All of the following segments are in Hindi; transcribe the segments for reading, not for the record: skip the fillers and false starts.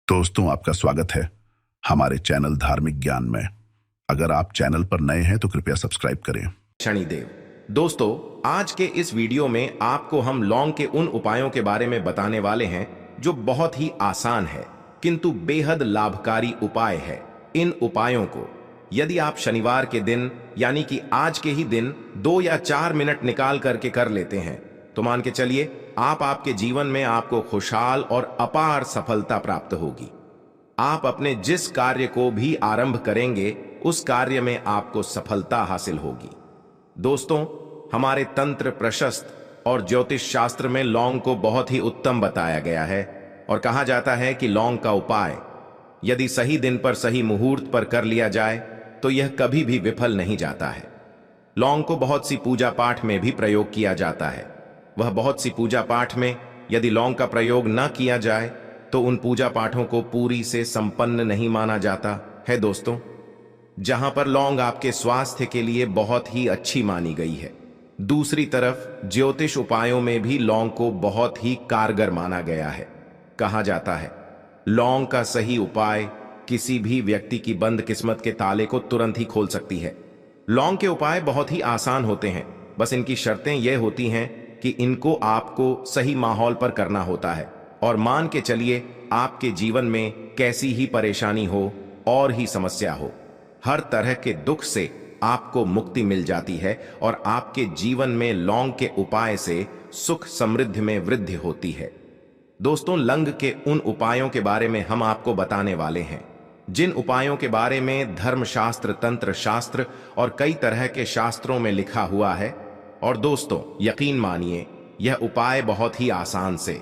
दोस्तों, आपका स्वागत है हमारे चैनल धार्मिक ज्ञान में। अगर आप चैनल पर नए हैं तो कृपया सब्सक्राइब करें। शनिदेव। दोस्तों, आज के इस वीडियो में आपको हम लौंग के उन उपायों के बारे में बताने वाले हैं जो बहुत ही आसान है किंतु बेहद लाभकारी उपाय है। इन उपायों को यदि आप शनिवार के दिन यानी कि आज के ही दिन 2 या 4 मिनट निकाल करके कर लेते हैं तो मान के चलिए आपके जीवन में आपको खुशहाल और अपार सफलता प्राप्त होगी। आप अपने जिस कार्य को भी आरंभ करेंगे उस कार्य में आपको सफलता हासिल होगी। दोस्तों, हमारे तंत्र प्रशस्त और ज्योतिष शास्त्र में लौंग को बहुत ही उत्तम बताया गया है और कहा जाता है कि लौंग का उपाय यदि सही दिन पर सही मुहूर्त पर कर लिया जाए तो यह कभी भी विफल नहीं जाता है। लौंग को बहुत सी पूजा पाठ में भी प्रयोग किया जाता है। वह बहुत सी पूजा पाठ में यदि लौंग का प्रयोग न किया जाए तो उन पूजा पाठों को पूरी से संपन्न नहीं माना जाता है। दोस्तों, जहां पर लौंग आपके स्वास्थ्य के लिए बहुत ही अच्छी मानी गई है, दूसरी तरफ ज्योतिष उपायों में भी लौंग को बहुत ही कारगर माना गया है। कहा जाता है लौंग का सही उपाय किसी भी व्यक्ति की बंद किस्मत के ताले को तुरंत ही खोल सकती है। लौंग के उपाय बहुत ही आसान होते हैं, बस इनकी शर्तें यह होती हैं कि इनको आपको सही माहौल पर करना होता है। और मान के चलिए आपके जीवन में कैसी ही परेशानी हो और ही समस्या हो, हर तरह के दुख से आपको मुक्ति मिल जाती है और आपके जीवन में लौंग के उपाय से सुख समृद्धि में वृद्धि होती है। दोस्तों, लौंग के उन उपायों के बारे में हम आपको बताने वाले हैं जिन उपायों के बारे में धर्मशास्त्र, तंत्र शास्त्र और कई तरह के शास्त्रों में लिखा हुआ है। और दोस्तों, यकीन मानिए यह उपाय बहुत ही आसान से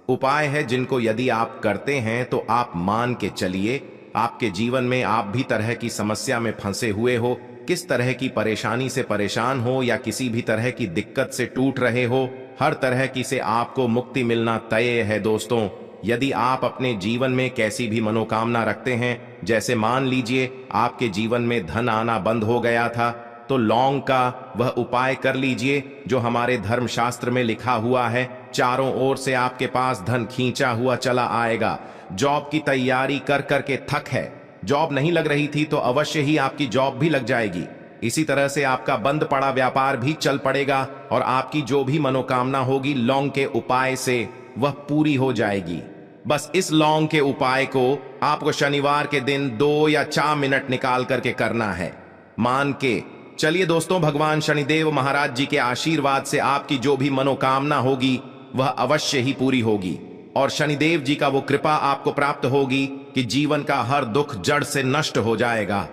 उपाय है जिनको यदि आप करते हैं तो आप मान के चलिए आपके जीवन में आप भी तरह की समस्या में फंसे हुए हो, किस तरह की परेशानी से परेशान हो या किसी भी तरह की दिक्कत से टूट रहे हो, हर तरह की से आपको मुक्ति मिलना तय है। दोस्तों, यदि आप अपने जीवन में कैसी भी मनोकामना रखते हैं, जैसे मान लीजिए आपके जीवन में धन आना बंद हो गया था, तो लौंग का वह उपाय कर लीजिए जो हमारे धर्मशास्त्र में लिखा हुआ है। चारों ओर से आपके पास धन खींचा हुआ चला आएगा। जॉब की तैयारी कर करके थक है, जॉब नहीं लग रही थी तो अवश्य ही आपकी जॉब भी लग जाएगी। इसी तरह से आपका बंद पड़ा व्यापार भी चल पड़ेगा और आपकी जो भी मनोकामना होगी लौंग के उपाय से वह पूरी हो जाएगी। बस इस लौंग के उपाय को आपको शनिवार के दिन 2 या 4 मिनट निकाल करके करना है। मान के चलिए दोस्तों, भगवान शनिदेव महाराज जी के आशीर्वाद से आपकी जो भी मनोकामना होगी वह अवश्य ही पूरी होगी और शनिदेव जी का वो कृपा आपको प्राप्त होगी कि जीवन का हर दुख जड़ से नष्ट हो जाएगा।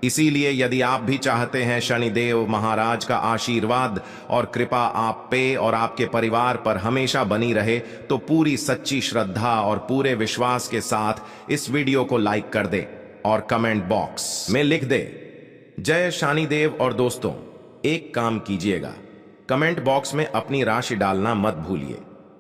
इसीलिए यदि आप भी चाहते हैं शनिदेव महाराज का आशीर्वाद और कृपा आप पे और आपके परिवार पर हमेशा बनी रहे, तो पूरी सच्ची श्रद्धा और पूरे विश्वास के साथ इस वीडियो को लाइक कर दे और कमेंट बॉक्स में लिख दे जय शनिदेव। और दोस्तों, एक काम कीजिएगा, कमेंट बॉक्स में अपनी राशि डालना मत भूलिए,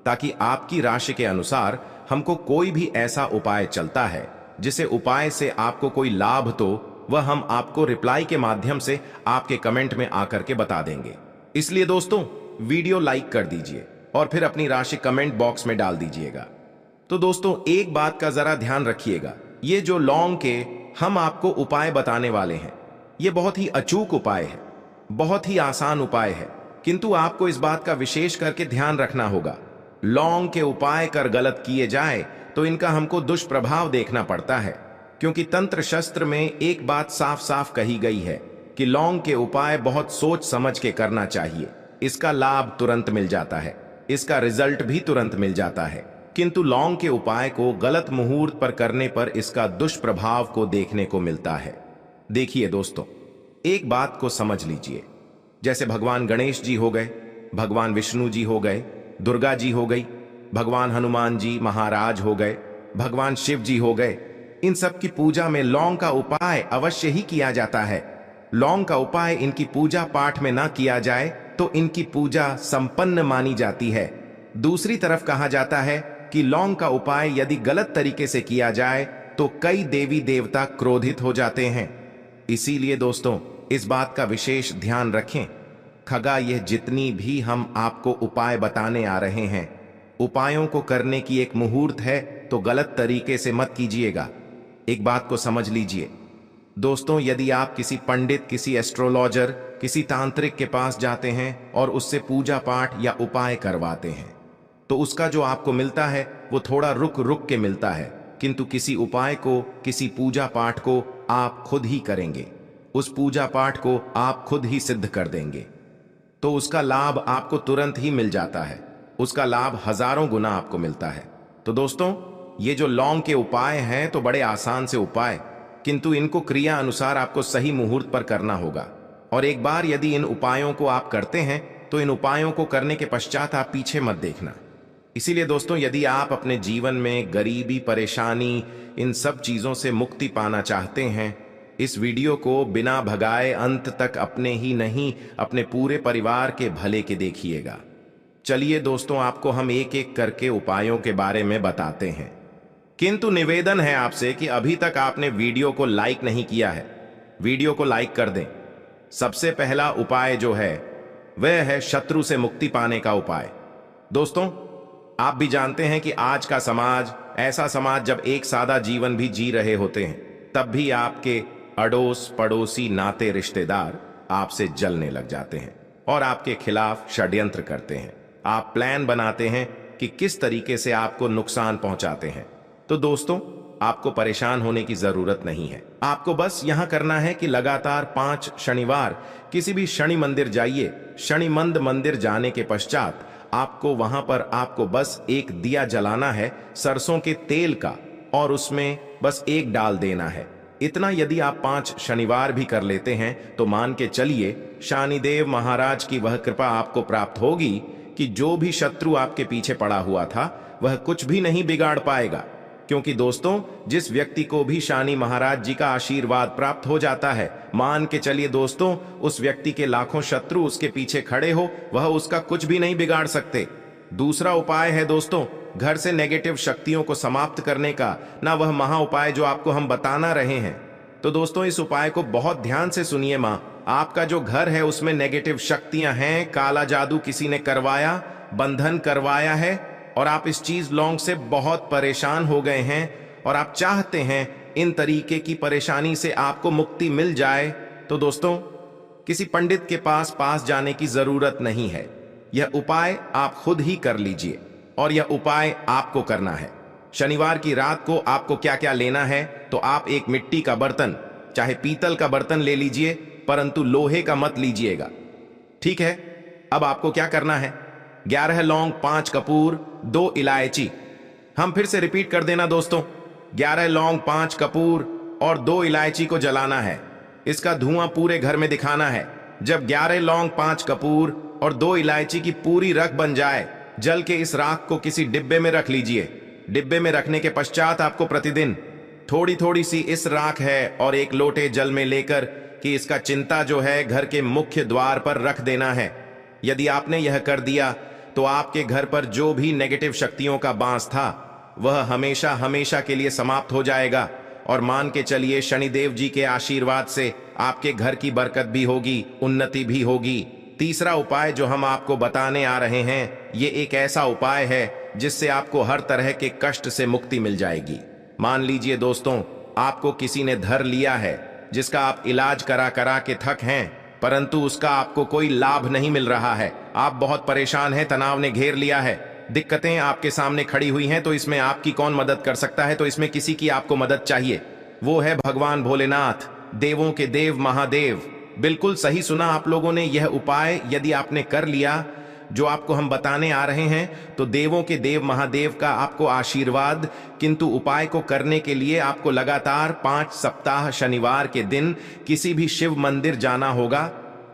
ताकि आपकी राशि के अनुसार हमको कोई भी ऐसा उपाय चलता है जिसे उपाय से आपको कोई लाभ तो वह हम आपको रिप्लाई के माध्यम से आपके कमेंट में आकर के बता देंगे। इसलिए दोस्तों, वीडियो लाइक कर दीजिए और फिर अपनी राशि कमेंट बॉक्स में डाल दीजिएगा। तो दोस्तों, एक बात का जरा ध्यान रखिएगा, ये जो लौंग के हम आपको उपाय बताने वाले हैं ये बहुत ही अचूक उपाय है, बहुत ही आसान उपाय है, किंतु आपको इस बात का विशेष करके ध्यान रखना होगा। लौंग के उपाय कर गलत किए जाए तो इनका हमको दुष्प्रभाव देखना पड़ता है, क्योंकि तंत्र शास्त्र में एक बात साफ साफ कही गई है कि लौंग के उपाय बहुत सोच समझ के करना चाहिए। इसका लाभ तुरंत मिल जाता है, इसका रिजल्ट भी तुरंत मिल जाता है, किंतु लौंग के उपाय को गलत मुहूर्त पर करने पर इसका दुष्प्रभाव को देखने को मिलता है। देखिए दोस्तों, एक बात को समझ लीजिए, जैसे भगवान गणेश जी हो गए, भगवान विष्णु जी हो गए, दुर्गा जी हो गई, भगवान हनुमान जी महाराज हो गए, भगवान शिव जी हो गए, इन सब की पूजा में लौंग का उपाय अवश्य ही किया जाता है। लौंग का उपाय इनकी पूजा पाठ में ना किया जाए तो इनकी पूजा संपन्न मानी जाती है। दूसरी तरफ कहा जाता है कि लौंग का उपाय यदि गलत तरीके से किया जाए तो कई देवी देवता क्रोधित हो जाते हैं। इसीलिए दोस्तों, इस बात का विशेष ध्यान रखें। खगा, यह जितनी भी हम आपको उपाय बताने आ रहे हैं, उपायों को करने की एक मुहूर्त है तो गलत तरीके से मत कीजिएगा। एक बात को समझ लीजिए दोस्तों, यदि आप किसी पंडित, किसी एस्ट्रोलॉजर, किसी तांत्रिक के पास जाते हैं और उससे पूजा पाठ या उपाय करवाते हैं तो उसका जो आपको मिलता है वो थोड़ा रुक रुक के मिलता है, किंतु किसी उपाय को, किसी पूजा पाठ को आप खुद ही करेंगे, उस पूजा पाठ को आप खुद ही सिद्ध कर देंगे तो उसका लाभ आपको तुरंत ही मिल जाता है, उसका लाभ हजारों गुना आपको मिलता है। तो दोस्तों, ये जो लौंग के उपाय हैं तो बड़े आसान से उपाय, किंतु इनको क्रिया अनुसार आपको सही मुहूर्त पर करना होगा। और एक बार यदि इन उपायों को आप करते हैं तो इन उपायों को करने के पश्चात आप पीछे मत देखना। इसीलिए दोस्तों, यदि आप अपने जीवन में गरीबी, परेशानी, इन सब चीजों से मुक्ति पाना चाहते हैं, इस वीडियो को बिना भगाए अंत तक अपने ही नहीं, अपने पूरे परिवार के भले के देखिएगा। चलिए दोस्तों, आपको हम एक एक करके उपायों के बारे में बताते हैं, किंतु निवेदन है आपसे कि अभी तक आपने वीडियो को लाइक नहीं किया है, वीडियो को लाइक कर दें। सबसे पहला उपाय जो है वह है शत्रु से मुक्ति पाने का उपाय। दोस्तों, आप भी जानते हैं कि आज का समाज ऐसा समाज जब एक सादा जीवन भी जी रहे होते हैं तब भी आपके अड़ोस पड़ोसी, नाते रिश्तेदार आपसे जलने लग जाते हैं और आपके खिलाफ षड्यंत्र करते हैं। आप प्लान बनाते हैं कि किस तरीके से आपको नुकसान पहुंचाते हैं। तो दोस्तों, आपको परेशान होने की जरूरत नहीं है। आपको बस यहां करना है कि लगातार 5 शनिवार किसी भी शनि मंदिर जाइए। शनि मंदिर जाने के पश्चात आपको वहां पर आपको बस एक दिया जलाना है सरसों के तेल का, और उसमें बस एक डाल देना है। इतना यदि आप 5 शनिवार भी कर लेते हैं तो मान के चलिए शनिदेव महाराज की वह कृपा आपको प्राप्त होगी कि जो भी शत्रु आपके पीछे पड़ा हुआ था वह कुछ भी नहीं बिगाड़ पाएगा। क्योंकि दोस्तों, जिस व्यक्ति को भी शनि महाराज जी का आशीर्वाद प्राप्त हो जाता है, मान के चलिए दोस्तों, उस व्यक्ति के लाखों शत्रु उसके पीछे खड़े हो, वह उसका कुछ भी नहीं बिगाड़ सकते। दूसरा उपाय है दोस्तों, घर से नेगेटिव शक्तियों को समाप्त करने का, ना वह महा उपाय जो आपको हम बताना रहे हैं। तो दोस्तों, इस उपाय को बहुत ध्यान से सुनिए। आपका जो घर है उसमें नेगेटिव शक्तियां हैं, काला जादू किसी ने करवाया, बंधन करवाया है और आप इस चीज लौंग से बहुत परेशान हो गए हैं और आप चाहते हैं इन तरीके की परेशानी से आपको मुक्ति मिल जाए, तो दोस्तों, किसी पंडित के पास जाने की जरूरत नहीं है। यह उपाय आप खुद ही कर लीजिए और यह उपाय आपको करना है। शनिवार की रात को आपको क्या क्या लेना है, तो आप एक मिट्टी का बर्तन, चाहे पीतल का बर्तन ले लीजिए, परंतु लोहे का मत लीजिएगा, ठीक है। अब आपको क्या करना है, 11 लौंग, 5 कपूर, 2 इलायची। हम फिर से रिपीट कर देना दोस्तों, 11 लौंग, 5 कपूर और 2 इलायची को जलाना है। इसका धुआं पूरे घर में दिखाना है। जब 11 लौंग, 5 कपूर और 2 इलायची की पूरी राख बन जाए, जल के इस राख को किसी डिब्बे में रख लीजिए। डिब्बे में रखने के पश्चात आपको प्रतिदिन थोड़ी थोड़ी सी इस राख है और एक लोटे जल में लेकर कि इसका चिंता जो है घर के मुख्य द्वार पर रख देना है। यदि आपने यह कर दिया तो आपके घर पर जो भी नेगेटिव शक्तियों का बांस था वह हमेशा हमेशा के लिए समाप्त हो जाएगा। और मान के चलिए शनिदेव जी के आशीर्वाद से आपके घर की बरकत भी होगी, उन्नति भी होगी। तीसरा उपाय जो हम आपको बताने आ रहे हैं, ये एक ऐसा उपाय है जिससे आपको हर तरह के कष्ट से मुक्ति मिल जाएगी। मान लीजिए दोस्तों, आपको किसी ने धर लिया है जिसका आप इलाज करा करा के थक हैं, परंतु उसका आपको कोई लाभ नहीं मिल रहा है। आप बहुत परेशान हैं, तनाव ने घेर लिया है, दिक्कतें आपके सामने खड़ी हुई हैं, तो इसमें आपकी कौन मदद कर सकता है? तो इसमें किसी की आपको मदद चाहिए, वो है भगवान भोलेनाथ, देवों के देव महादेव। बिल्कुल सही सुना आप लोगों ने। यह उपाय यदि आपने कर लिया जो आपको हम बताने आ रहे हैं, तो देवों के देव महादेव का आपको आशीर्वाद। किंतु उपाय को करने के लिए आपको लगातार 5 सप्ताह शनिवार के दिन किसी भी शिव मंदिर जाना होगा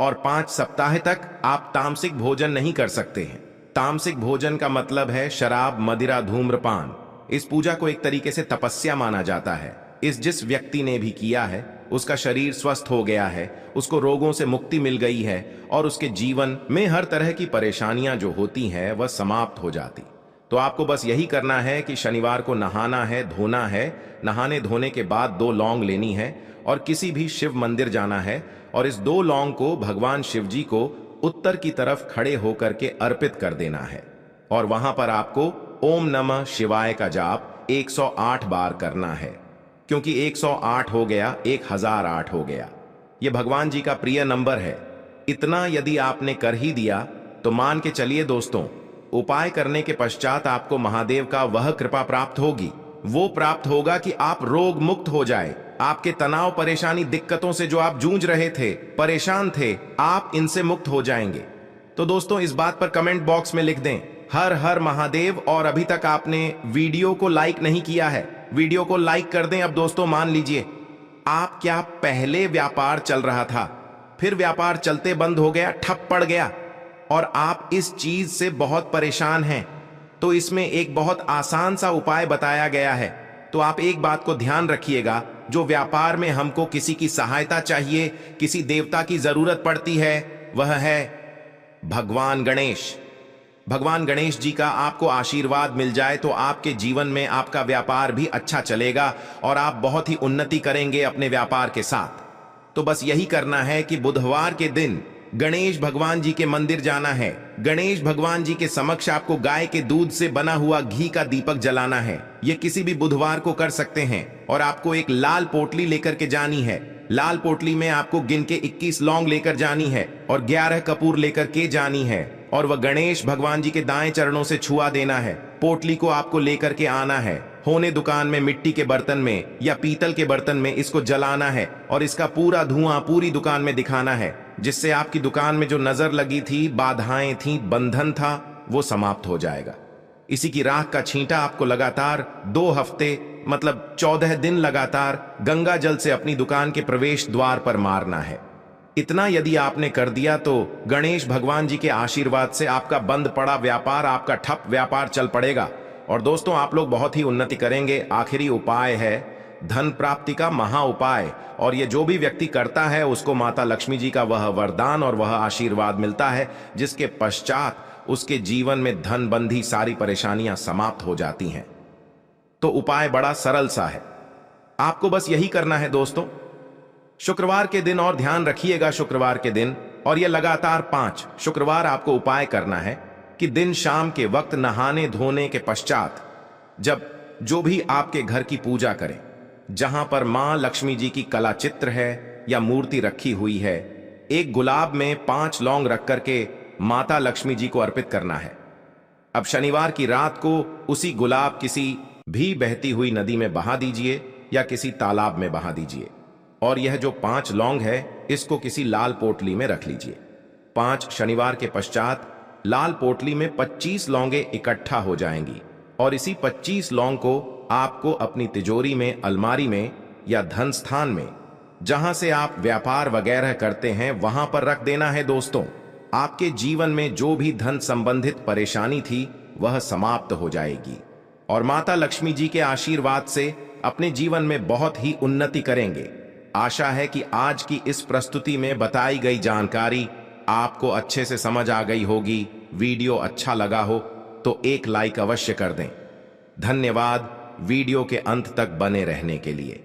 और 5 सप्ताह तक आप तामसिक भोजन नहीं कर सकते हैं। तामसिक भोजन का मतलब है शराब, मदिरा, धूम्रपान। इस पूजा को एक तरीके से तपस्या माना जाता है। जिस व्यक्ति ने भी किया है उसका शरीर स्वस्थ हो गया है, उसको रोगों से मुक्ति मिल गई है और उसके जीवन में हर तरह की परेशानियां जो होती हैं वह समाप्त हो जाती। तो आपको बस यही करना है कि शनिवार को नहाना है, धोना है। नहाने धोने के बाद 2 लौंग लेनी है और किसी भी शिव मंदिर जाना है और इस 2 लौंग को भगवान शिव जी को उत्तर की तरफ खड़े होकर के अर्पित कर देना है। और वहां पर आपको ओम नमः शिवाय का जाप 108 बार करना है, क्योंकि 108 हो गया 1008 हो गया। यह भगवान जी का प्रिय नंबर है। इतना यदि आपने कर ही दिया तो मान के चलिए दोस्तों, उपाय करने के पश्चात आपको महादेव का वह कृपा प्राप्त होगी। वो प्राप्त होगा कि आप रोग मुक्त हो जाए। आपके तनाव, परेशानी, दिक्कतों से जो आप जूझ रहे थे, परेशान थे, आप इनसे मुक्त हो जाएंगे। तो दोस्तों इस बात पर कमेंट बॉक्स में लिख दें हर हर महादेव। और अभी तक आपने वीडियो को लाइक नहीं किया है, वीडियो को लाइक कर दें। अब दोस्तों मान लीजिए, आप क्या पहले व्यापार चल रहा था, फिर व्यापार चलते बंद हो गया, ठप पड़ गया, और आप इस चीज से बहुत परेशान हैं, तो इसमें एक बहुत आसान सा उपाय बताया गया है। तो आप एक बात को ध्यान रखिएगा, जो व्यापार में हमको किसी की सहायता चाहिए, किसी देवता की जरूरत पड़ती है, वह है भगवान गणेश। भगवान गणेश जी का आपको आशीर्वाद मिल जाए तो आपके जीवन में आपका व्यापार भी अच्छा चलेगा और आप बहुत ही उन्नति करेंगे अपने व्यापार के साथ। तो बस यही करना है कि बुधवार के दिन गणेश भगवान जी के मंदिर जाना है। गणेश भगवान जी के समक्ष आपको गाय के दूध से बना हुआ घी का दीपक जलाना है। यह किसी भी बुधवार को कर सकते हैं। और आपको एक लाल पोटली लेकर के जानी है। लाल पोटली में आपको गिन के 21 लौंग लेकर जानी है और 11 कपूर लेकर के जानी है, और वह गणेश भगवान जी के दाएं चरणों से छुआ देना है। पोटली को आपको लेकर के आना है। होने दुकान में मिट्टी के बर्तन में या पीतल के बर्तन में इसको जलाना है और इसका पूरा धुआं पूरी दुकान में दिखाना है, जिससे आपकी दुकान में जो नजर लगी थी, बाधाएं थी, बंधन था, वो समाप्त हो जाएगा। इसी की राख का छींटा आपको लगातार 2 हफ्ते मतलब 14 दिन लगातार गंगा जल से अपनी दुकान के प्रवेश द्वार पर मारना है। इतना यदि आपने कर दिया तो गणेश भगवान जी के आशीर्वाद से आपका बंद पड़ा व्यापार, आपका ठप व्यापार चल पड़ेगा और दोस्तों आप लोग बहुत ही उन्नति करेंगे। आखिरी उपाय है धन प्राप्ति का महा उपाय, और ये जो भी व्यक्ति करता है उसको माता लक्ष्मी जी का वह वरदान और वह आशीर्वाद मिलता है, जिसके पश्चात उसके जीवन में धन बंधी सारी परेशानियां समाप्त हो जाती हैं। तो उपाय बड़ा सरल सा है, आपको बस यही करना है दोस्तों। शुक्रवार के दिन, और ध्यान रखिएगा शुक्रवार के दिन, और यह लगातार 5 शुक्रवार आपको उपाय करना है कि दिन शाम के वक्त नहाने धोने के पश्चात जब जो भी आपके घर की पूजा करें, जहां पर मां लक्ष्मी जी की कला चित्र है या मूर्ति रखी हुई है, एक गुलाब में 5 लौंग रख करके माता लक्ष्मी जी को अर्पित करना है। अब शनिवार की रात को उसी गुलाब किसी भी बहती हुई नदी में बहा दीजिए या किसी तालाब में बहा दीजिए, और यह जो 5 लौंग है इसको किसी लाल पोटली में रख लीजिए। 5 शनिवार के पश्चात लाल पोटली में 25 लौंगे इकट्ठा हो जाएंगी, और इसी 25 लौंग को आपको अपनी तिजोरी में, अलमारी में या धन स्थान में, जहां से आप व्यापार वगैरह करते हैं, वहां पर रख देना है दोस्तों। आपके जीवन में जो भी धन संबंधित परेशानी थी वह समाप्त हो जाएगी और माता लक्ष्मी जी के आशीर्वाद से अपने जीवन में बहुत ही उन्नति करेंगे। आशा है कि आज की इस प्रस्तुति में बताई गई जानकारी आपको अच्छे से समझ आ गई होगी। वीडियो अच्छा लगा हो तो एक लाइक अवश्य कर दें। धन्यवाद वीडियो के अंत तक बने रहने के लिए।